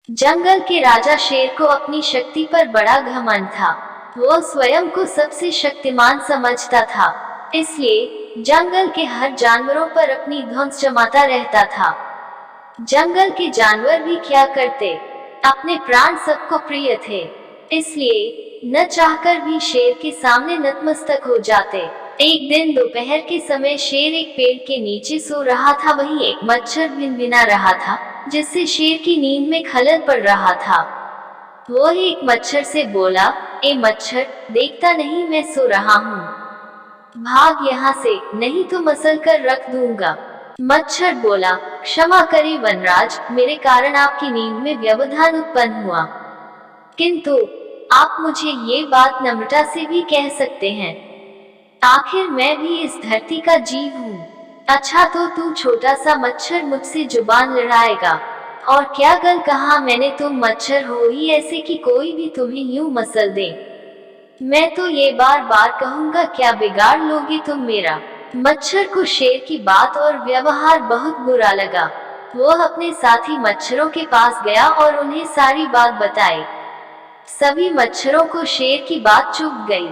जंगल के राजा शेर को अपनी शक्ति पर बड़ा घमंड था। वो स्वयं को सबसे शक्तिमान समझता था, इसलिए जंगल के हर जानवरों पर अपनी धौंस जमाता रहता था। जंगल के जानवर भी क्या करते, अपने प्राण सबको प्रिय थे, इसलिए न चाहकर भी शेर के सामने नतमस्तक हो जाते। एक दिन दोपहर के समय शेर एक पेड़ के नीचे सो रहा था। वहीं एक मच्छर भिनभिना रहा था, जिससे शेर की नींद में खलल पड़ रहा था। वो एक मच्छर से बोला, ए मच्छर, देखता नहीं मैं सो रहा हूँ, भाग यहाँ से, नहीं तो मसल कर रख दूंगा। मच्छर बोला, क्षमा करें वनराज, मेरे कारण आपकी नींद में व्यवधान उत्पन्न हुआ, किंतु आप मुझे ये बात नम्रता से भी कह सकते हैं, आखिर मैं भी इस धरती का जीव हूँ। अच्छा तो तू छोटा सा मच्छर मुझसे जुबान लड़ाएगा, और क्या गल कहा मैंने, तुम मच्छर हो ही ऐसे कि कोई भी तुम्हें यूं मसल दे। मैं तो ये बार बार कहूंगा, क्या बिगाड़ लोगे तुम मेरा। मच्छर को शेर की बात और व्यवहार बहुत बुरा लगा। वो अपने साथी मच्छरों के पास गया और उन्हें सारी बात बताई। सभी मच्छरों को शेर की बात चुभ गई।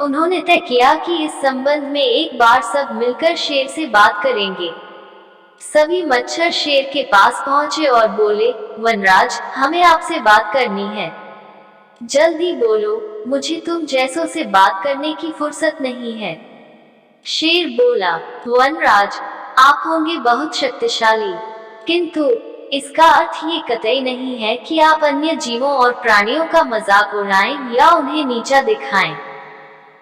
उन्होंने तय किया कि इस संबंध में एक बार सब मिलकर शेर से बात करेंगे। सभी मच्छर शेर के पास पहुंचे और बोले, वनराज, हमें आपसे बात करनी है, जल्दी बोलो, मुझे तुम जैसों से बात करने की फुर्सत नहीं है। शेर बोला, वनराज, आप होंगे बहुत शक्तिशाली, किंतु इसका अर्थ ये कतई नहीं है कि आप अन्य जीवों और प्राणियों का मजाक उड़ाएं या उन्हें नीचा दिखाएं।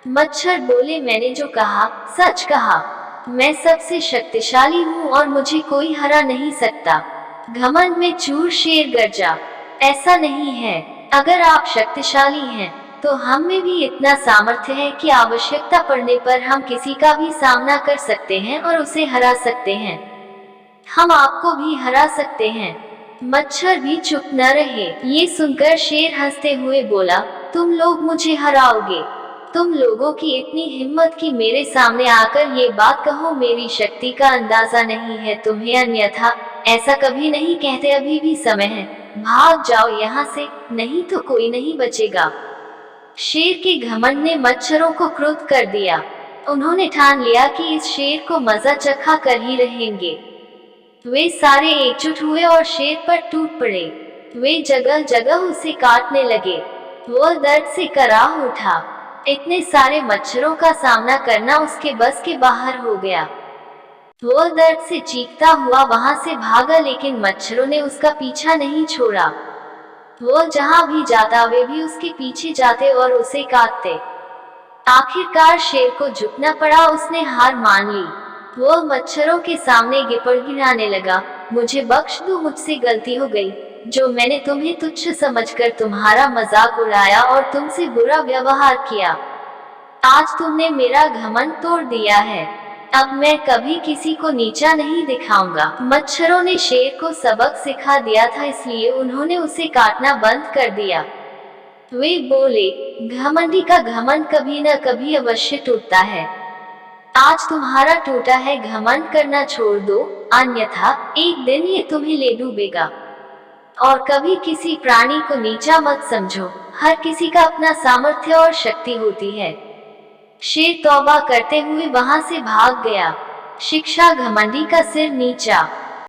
मच्छर बोले, मैंने जो कहा सच कहा, मैं सबसे शक्तिशाली हूँ और मुझे कोई हरा नहीं सकता। घमंड में चूर शेर गरजा, ऐसा नहीं है, अगर आप शक्तिशाली हैं तो हम में भी इतना सामर्थ्य है कि आवश्यकता पड़ने पर हम किसी का भी सामना कर सकते हैं और उसे हरा सकते हैं। हम आपको भी हरा सकते हैं। मच्छर भी चुप न रहे। ये सुनकर शेर हंसते हुए बोला, तुम लोग मुझे हराओगे, तुम लोगों की इतनी हिम्मत कि मेरे सामने आकर ये बात कहो, मेरी शक्ति का अंदाजा नहीं है तुम्हें, अन्यथा ऐसा कभी नहीं कहते। अभी भी समय है, भाग जाओ यहाँ से, नहीं तो कोई नहीं बचेगा। शेर के घमंड ने मच्छरों को क्रुद्ध कर दिया। उन्होंने ठान लिया कि इस शेर को मजा चखा कर ही रहेंगे। वे सारे एकजुट हुए और शेर पर टूट पड़े। वे जगह जगह उसे काटने लगे। वो दर्द से कराह उठा। इतने सारे मच्छरों का सामना करना उसके बस के बाहर हो गया। वो दर्द से चीखता हुआ वहां से भागा, लेकिन मच्छरों ने उसका पीछा नहीं छोड़ा। वो जहां भी जाता वे भी उसके पीछे जाते और उसे काटते। आखिरकार शेर को झुकना पड़ा, उसने हार मान ली। वो मच्छरों के सामने गिड़गिड़ाने लगा, मुझे बख्श दो, मुझसे गलती हो गई, जो मैंने तुम्हें तुच्छ समझकर तुम्हारा मजाक उड़ाया और तुमसे बुरा व्यवहार किया। आज तुमने मेरा घमंड तोड़ दिया है, अब मैं कभी किसी को नीचा नहीं दिखाऊंगा। मच्छरों ने शेर को सबक सिखा दिया था, इसलिए उन्होंने उसे काटना बंद कर दिया। वे बोले, घमंडी का घमंड कभी न कभी अवश्य टूटता है। आज तुम्हारा टूटा है, घमंड करना छोड़ दो, अन्यथा एक दिन ये तुम्हें ले डूबेगा। और कभी किसी प्राणी को नीचा मत समझो, हर किसी का अपना सामर्थ्य और शक्ति होती है। शेर तौबा करते हुए वहां से भाग गया। शिक्षा, घमंडी का सिर नीचा।